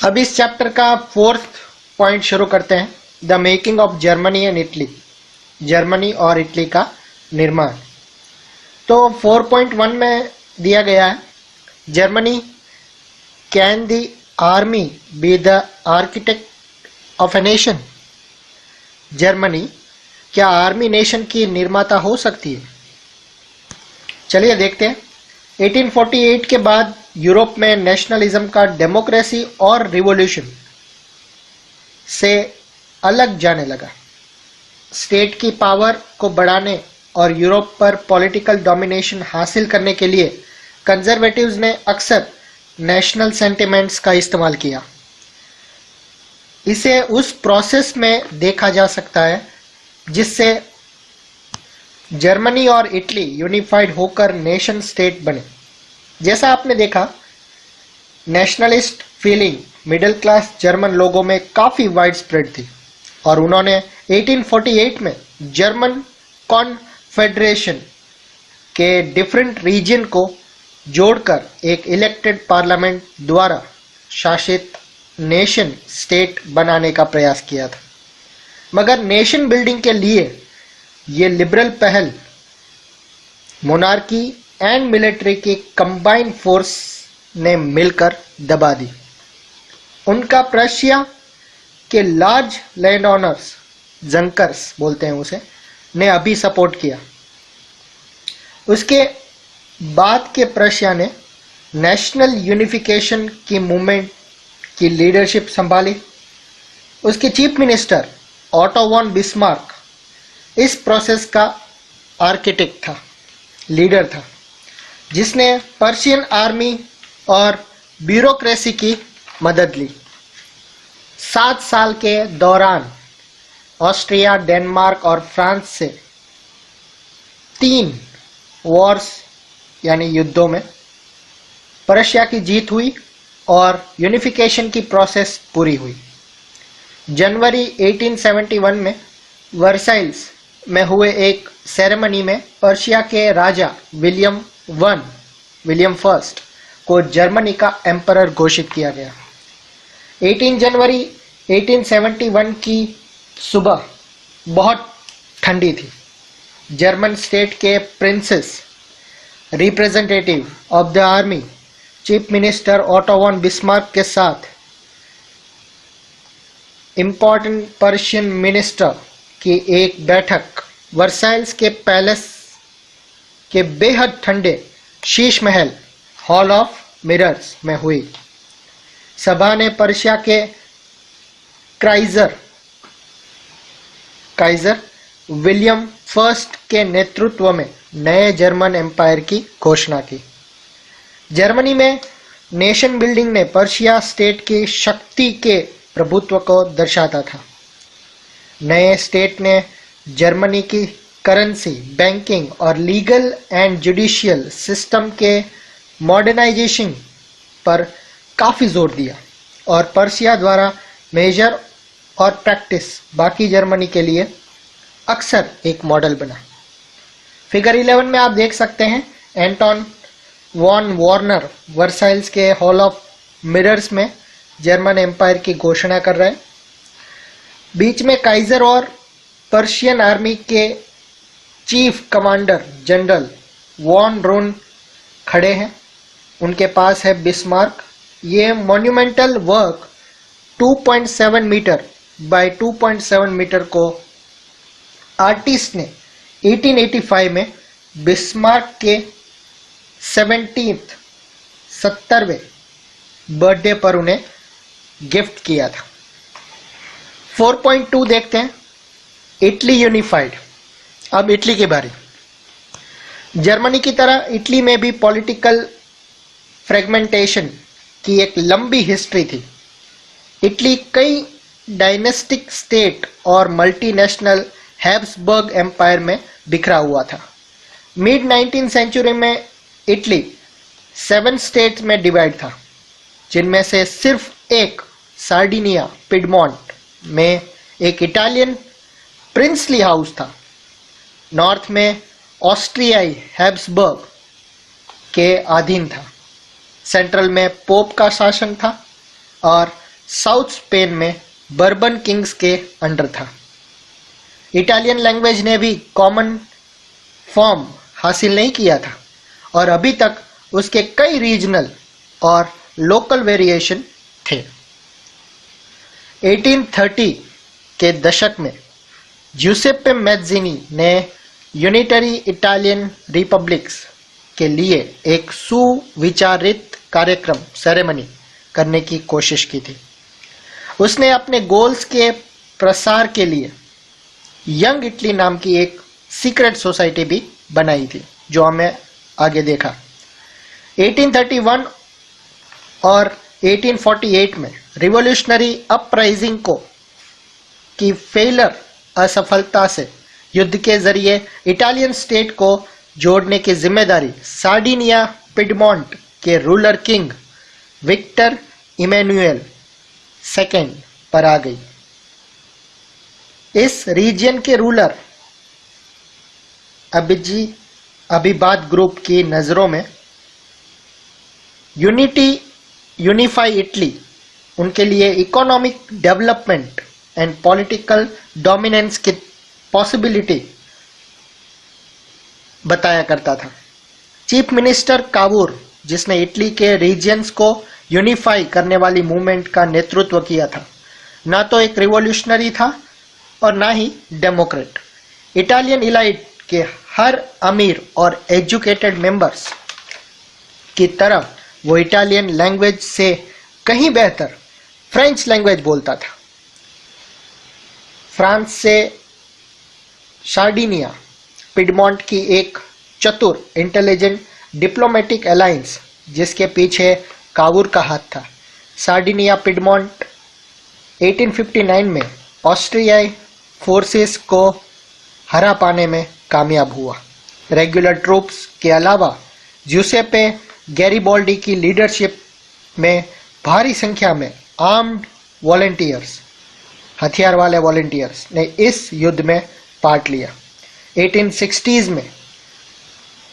अब इस चैप्टर का 4th पॉइंट शुरू करते हैं, the making of Germany and Italy, Germany और इटली का निर्माण। तो 4.1 में दिया गया है, Germany can the army be the architect of a nation. Germany क्या आर्मी नेशन की निर्माता हो सकती है? चलिए देखते हैं। 1848 के बाद यूरोप में नेशनलिज्म का डेमोक्रेसी और रिवॉल्यूशन से अलग जाने लगा। स्टेट की पावर को बढ़ाने और यूरोप पर पॉलिटिकल डोमिनेशन हासिल करने के लिए कंजर्वेटिव्स ने अक्सर नेशनल सेंटिमेंट्स का इस्तेमाल किया। इसे उस प्रोसेस में देखा जा सकता है जिससे जर्मनी और इटली यूनिफाइड होकर नेशन स्टेट बने। जैसा आपने देखा, nationalist feeling middle class German लोगों में काफ़ी वाइड स्प्रेड थी और उन्होंने 1848 में जर्मन कॉन्फेडरेशन के डिफरेंट रीजन को जोड़कर एक इलेक्टेड पार्लियामेंट द्वारा शासित नेशन स्टेट बनाने का प्रयास किया था। मगर नेशन बिल्डिंग के लिए ये लिबरल पहल मोनार्की एंड मिलिट्री की कंबाइंड फोर्स ने मिलकर दबा दी। उनका प्रशिया के लार्ज लैंड ओनर्स, जंकर्स बोलते हैं उसे, ने अभी सपोर्ट किया। उसके बाद के प्रशिया ने नेशनल यूनिफिकेशन की मूवमेंट की लीडरशिप संभाली। उसके chief minister Otto von Bismarck इस प्रोसेस का आर्किटेक्ट था, लीडर था, जिसने पर्शियन आर्मी और ब्यूरोक्रेसी की मदद ली। 7 साल के दौरान ऑस्ट्रिया, डेनमार्क और फ्रांस से 3 वॉर्स यानी युद्धों में पर्शिया की जीत हुई और यूनिफिकेशन की प्रोसेस पूरी हुई। जनवरी 1871 में वर्साइल्स में हुए एक सेरेमनी में पर्शिया के राजा विलियम फर्स्ट को जर्मनी का एम्परर घोषित किया गया। 18 जनवरी 1871 की सुबह बहुत ठंडी थी। जर्मन स्टेट के princes, representative of the army, chief minister Otto von Bismarck के साथ इम्पोर्टेंट पर्शियन मिनिस्टर की एक बैठक वर्साइल्स के पैलेस के बेहद ठंडे Sheesh Mahal hall of mirrors में हुई। सभा ने पर्शिया के काइजर विलियम फर्स्ट के नेतृत्व में नए जर्मन एम्पायर की घोषणा की। जर्मनी में नेशन बिल्डिंग ने पर्शिया स्टेट की शक्ति के प्रभुत्व को दर्शाता था। नए स्टेट ने जर्मनी की करेंसी, बैंकिंग और लीगल एंड जुडिशियल सिस्टम के मॉडर्नाइजेशन पर काफ़ी जोर दिया और पर्शिया द्वारा मेजर और प्रैक्टिस बाकी जर्मनी के लिए अक्सर एक मॉडल बना। फिगर 11 में आप देख सकते हैं, एंटोन वॉन वार्नर वर्साइल्स के हॉल ऑफ मिरर्स में जर्मन एम्पायर की घोषणा कर रहे हैं। बीच में काइजर और पर्शियन आर्मी के chief commander general von Roon खड़े हैं। उनके पास है बिस्मार्क। ये monumental work 2.7 metre by 2.7 metre को आर्टिस्ट ने 1885 में बिस्मार्क के 70वें बर्थडे पर उन्हें गिफ्ट किया था। 4.2 देखते हैं, इटली यूनिफाइड। अब इटली के बारे। जर्मनी की तरह इटली में भी पॉलिटिकल फ्रेगमेंटेशन की एक लंबी हिस्ट्री थी। इटली कई डायनेस्टिक स्टेट और मल्टीनेशनल हैब्सबर्ग एम्पायर में बिखरा हुआ था। मिड 19th सेंचुरी में इटली 7 स्टेट्स में डिवाइड था, जिनमें से सिर्फ एक सार्डिनिया पिडमोंट में एक इटालियन प्रिंसली हाउस था। नॉर्थ में ऑस्ट्रियाई हैब्सबर्ग के अधीन था। सेंट्रल में पोप का शासन था और साउथ स्पेन में बर्बन किंग्स के अंडर था। इटालियन लैंग्वेज ने भी कॉमन फॉर्म हासिल नहीं किया था और अभी तक उसके कई रीजनल और लोकल वेरिएशन थे। 1830 के दशक में ज्यूसेप्पे मैज़्ज़िनी ने यूनिटरी इटालियन रिपब्लिक्स के लिए एक सुविचारित कार्यक्रम सेरेमनी करने की कोशिश की थी। उसने अपने गोल्स के प्रसार के लिए यंग इटली नाम की एक सीक्रेट सोसाइटी भी बनाई थी, जो हमें आगे देखा। 1831 और 1848 में रिवॉल्यूशनरी अपराइजिंग की फेलर असफलता से युद्ध के जरिए इटालियन स्टेट को जोड़ने की जिम्मेदारी सार्डिनिया पिडमोंट के ruler king Victor Emmanuel second पर आ गई। इस रीजन के रूलर अभिबाद ग्रुप की नज़रों में यूनिफाई इटली उनके लिए economic development and political dominance की पॉसिबिलिटी बताया करता था। चीफ मिनिस्टर कावूर, जिसने इटली के रीजन्स को यूनिफाई करने वाली मूवमेंट का नेतृत्व किया था, ना तो एक रिवॉल्यूशनरी था और ना ही डेमोक्रेट। इटालियन इलाइट के हर अमीर और एजुकेटेड मेंबर्स की तरह वो इटालियन लैंग्वेज से कहीं बेहतर फ्रेंच लैंग्वेज बोलता था। फ्रांस से सार्डिनिया पिडमोंट की एक चतुर इंटेलिजेंट डिप्लोमेटिक अलायंस, जिसके पीछे कावूर का हाथ था। सार्डिनिया पिडमोंट 1859 में ऑस्ट्रियाई फोर्सेस को हरा पाने में कामयाब हुआ। रेगुलर ट्रूप्स के अलावा ज्यूसेप्पे गैरिबोल्डी की लीडरशिप में भारी संख्या में आर्म्ड वॉलंटियर्स, हथियार वाले वॉलंटियर्स ने इस युद्ध में पार्ट लिया। 1860s में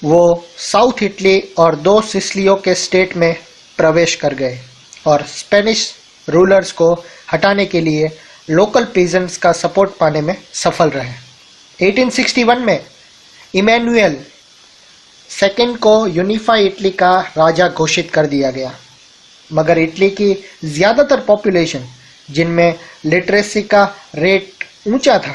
वो साउथ इटली और 2 सिसिलियों के स्टेट में प्रवेश कर गए और स्पेनिश रूलर्स को हटाने के लिए लोकल पीजेंट्स का सपोर्ट पाने में सफल रहे। 1861 में इमैनुएल सेकेंड को यूनिफाई इटली का राजा घोषित कर दिया गया, मगर इटली की ज़्यादातर पॉपुलेशन, जिनमें लिटरेसी का रेट ऊंचा था,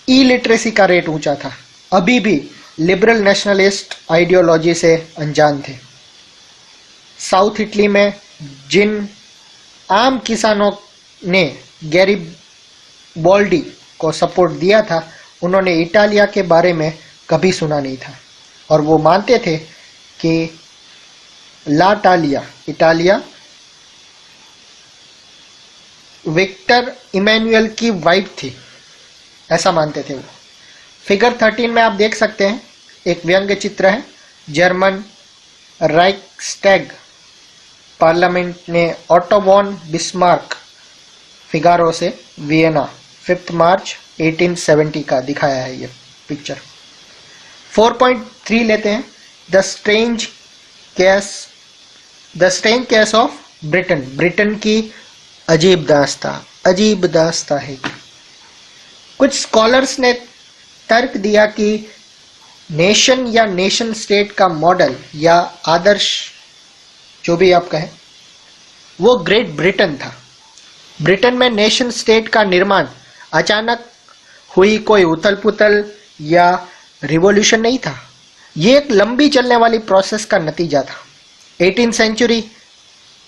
इलिटरेसी का रेट ऊंचा था, अभी भी लिबरल नेशनलिस्ट आइडियोलॉजी से अनजान थे। साउथ इटली में जिन आम किसानों ने गैरिबोल्डी को सपोर्ट दिया था, उन्होंने इटालिया के बारे में कभी सुना नहीं था और वो मानते थे कि इटालिया विक्टर इमैनुएल की वाइफ थी, ऐसा मानते थे वो। फिगर 13 में आप देख सकते हैं, एक व्यंग्य चित्र है। जर्मन राइक्सटैग पार्लियामेंट ने ऑटो वॉन बिस्मार्क फिगारो से वियना 5 मार्च 1870 का दिखाया है ये पिक्चर। 4.3 लेते हैं। The strange case of Britain. Britain की अजीब दास्तां है। कुछ स्कॉलर्स ने तर्क दिया कि नेशन या नेशन स्टेट का मॉडल या आदर्श, जो भी आप कहें, वो ग्रेट ब्रिटेन था। ब्रिटेन में नेशन स्टेट का निर्माण अचानक हुई कोई उथल पुथल या रिवॉल्यूशन नहीं था, ये एक लंबी चलने वाली प्रोसेस का नतीजा था। 18th सेंचुरी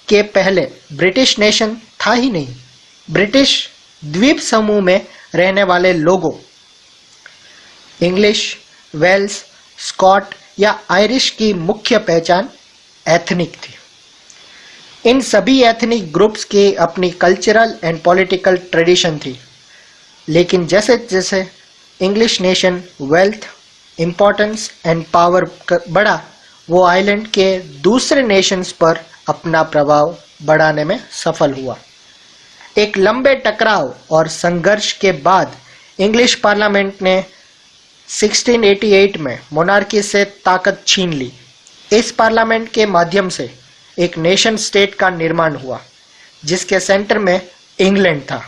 के पहले ब्रिटिश नेशन था ही नहीं। ब्रिटिश द्वीप समूह में रहने वाले लोगों, इंग्लिश, वेल्स, स्कॉट या आयरिश की मुख्य पहचान एथनिक थी। इन सभी एथनिक ग्रुप्स की अपनी कल्चरल एंड पॉलिटिकल ट्रेडिशन थी, लेकिन जैसे जैसे English nation wealth, importance and power बढ़ा, वो आइलैंड के दूसरे नेशंस पर अपना प्रभाव बढ़ाने में सफल हुआ। एक लंबे टकराव और संघर्ष के बाद इंग्लिश पार्लियामेंट ने 1688 में मोनार्की से ताकत छीन ली। इस पार्लियामेंट के माध्यम से एक नेशन स्टेट का निर्माण हुआ। जिसके सेंटर में इंग्लैंड था।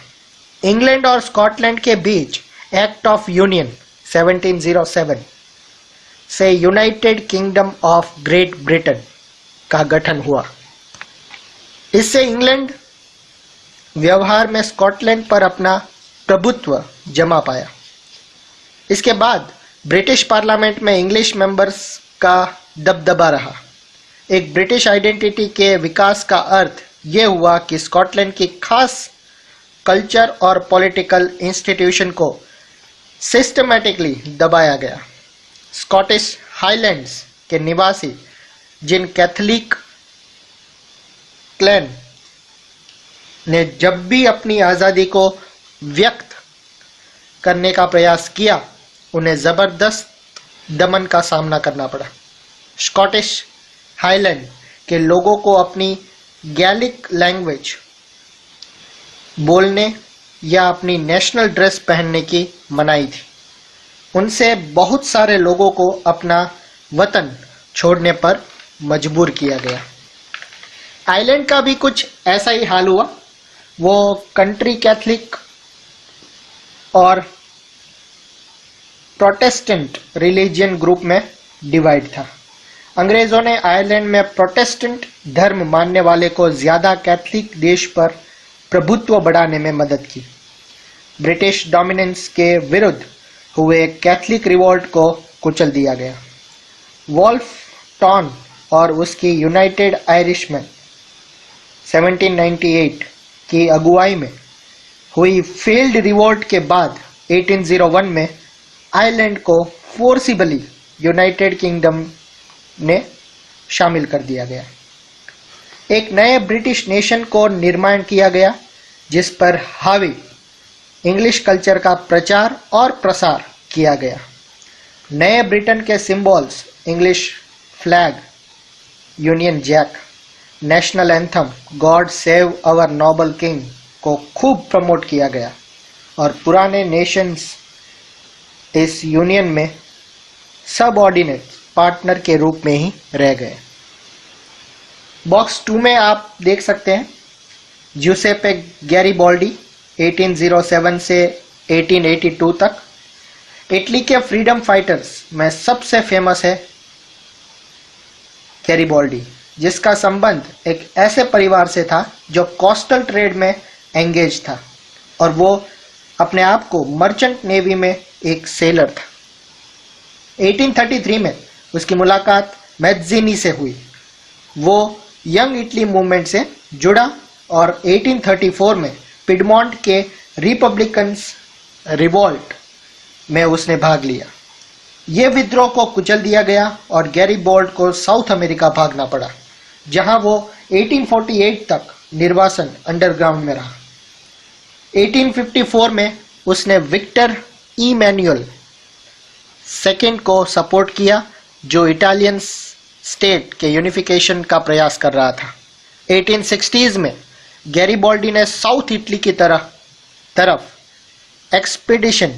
इंग्लैंड और स्कॉटलैंड के बीच एक्ट ऑफ यूनियन 1707 से United kingdom of great Britain का गठन हुआ। इससे इंग्लैंड व्यवहार में स्कॉटलैंड पर अपना प्रभुत्व जमा पाया। इसके बाद ब्रिटिश पार्लियामेंट में इंग्लिश मेंबर्स का दबदबा रहा। एक ब्रिटिश आइडेंटिटी के विकास का अर्थ यह हुआ कि स्कॉटलैंड की खास कल्चर और पॉलिटिकल इंस्टीट्यूशन को सिस्टमैटिकली दबाया गया। स्कॉटिश हाईलैंड्स के निवासी जिन कैथोलिक क्लैन ने जब भी अपनी आज़ादी को व्यक्त करने का प्रयास किया, उन्हें ज़बरदस्त दमन का सामना करना पड़ा। स्कॉटिश हाईलैंड के लोगों को अपनी गैलिक लैंग्वेज बोलने या अपनी नेशनल ड्रेस पहनने की मनाही थी। उनसे बहुत सारे लोगों को अपना वतन छोड़ने पर मजबूर किया गया। आइलैंड का भी कुछ ऐसा ही हाल हुआ। वो कंट्री कैथलिक और प्रोटेस्टेंट रिलीजियन ग्रुप में डिवाइड था। अंग्रेजों ने आयरलैंड में प्रोटेस्टेंट धर्म मानने वाले को ज़्यादा कैथलिक देश पर प्रभुत्व बढ़ाने में मदद की। ब्रिटिश डोमिनेंस के विरुद्ध हुए कैथलिक रिवोल्ट को कुचल दिया गया। वॉल्फ टॉन और उसकी यूनाइटेड आयरिशमैन 1798 की अगुवाई में हुई फील्ड रिवोल्ट के बाद 1801 में आयरलैंड को फोर्सिबली यूनाइटेड किंगडम ने शामिल कर दिया गया। एक नए ब्रिटिश नेशन को निर्माण किया गया जिस पर हावी इंग्लिश कल्चर का प्रचार और प्रसार किया गया। नए ब्रिटेन के symbols English flag, union jack, national anthem God save our noble king को खूब प्रमोट किया गया और पुराने नेशंस इस यूनियन में सबऑर्डिनेट पार्टनर के रूप में ही रह गए। बॉक्स 2 में आप देख सकते हैं ज्यूसेppe गैरिबाल्डी 1807 से 1882 तक। इटली के फ्रीडम फाइटर्स में सबसे फेमस है गैरिबाल्डी, जिसका संबंध एक ऐसे परिवार से था जो कोस्टल ट्रेड में एंगेज था और वो अपने आप को मर्चेंट नेवी में एक सेलर था। 1833 में उसकी मुलाकात मैज़िनी से हुई। वो यंग इटली मूवमेंट से जुड़ा और 1834 में पिडमॉन्ट के रिपब्लिकन्स रिवोल्ट में उसने भाग लिया। ये विद्रोह को कुचल दिया गया और गैरिबाल्डी को साउथ अमेरिका भागना पड़ा, जहां वो 1848 तक निर्वासन अंडरग्राउंड में रहा। 1854 में उसने विक्टर इमैनुअल सेकेंड को सपोर्ट किया, जो इटालियन स्टेट के यूनिफिकेशन का प्रयास कर रहा था। 1860s में गैरिबाल्डी ने साउथ इटली की तरफ एक्सपीडिशन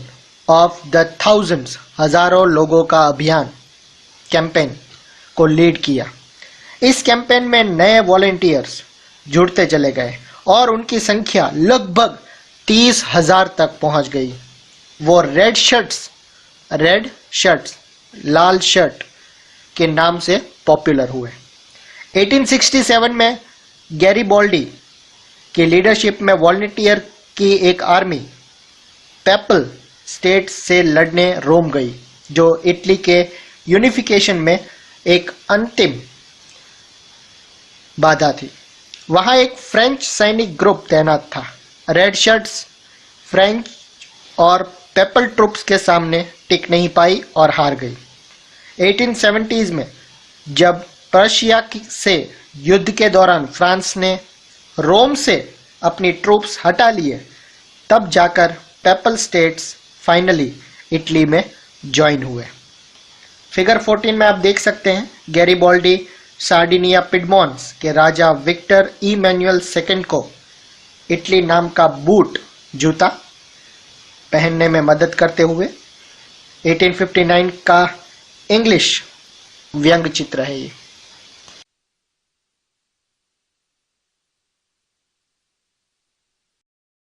ऑफ द थाउजेंड्स, हजारों लोगों का अभियान कैंपेन को लीड किया। इस कैंपेन में नए वॉलंटियर्स जुड़ते चले गए और उनकी संख्या लगभग 30,000 तक पहुंच गई। वो रेड शर्ट्स लाल शर्ट के नाम से पॉपुलर हुए। 1867 में गैरिबाल्डी की लीडरशिप में वॉलंटियर की एक आर्मी पेपल स्टेट से लड़ने रोम गई, जो इटली के यूनिफिकेशन में एक अंतिम बाधा थी। वहां एक फ्रेंच सैनिक ग्रुप तैनात था। रेड शर्ट्स फ्रेंच और पेपल ट्रूप्स के सामने टिक नहीं पाई और हार गई। 1870s में जब पर्शिया से युद्ध के दौरान फ्रांस ने रोम से अपनी ट्रूप्स हटा लिए, तब जाकर पेपल स्टेट्स फाइनली इटली में ज्वाइन हुए। फिगर 14 में आप देख सकते हैं गैरिबाल्डी सार्डिनिया पिडमॉन्ट्स के राजा विक्टर इमैनुअल सेकेंड को इटली नाम का बूट जूता पहनने में मदद करते हुए। 1859 का इंग्लिश व्यंग चित्र है ये।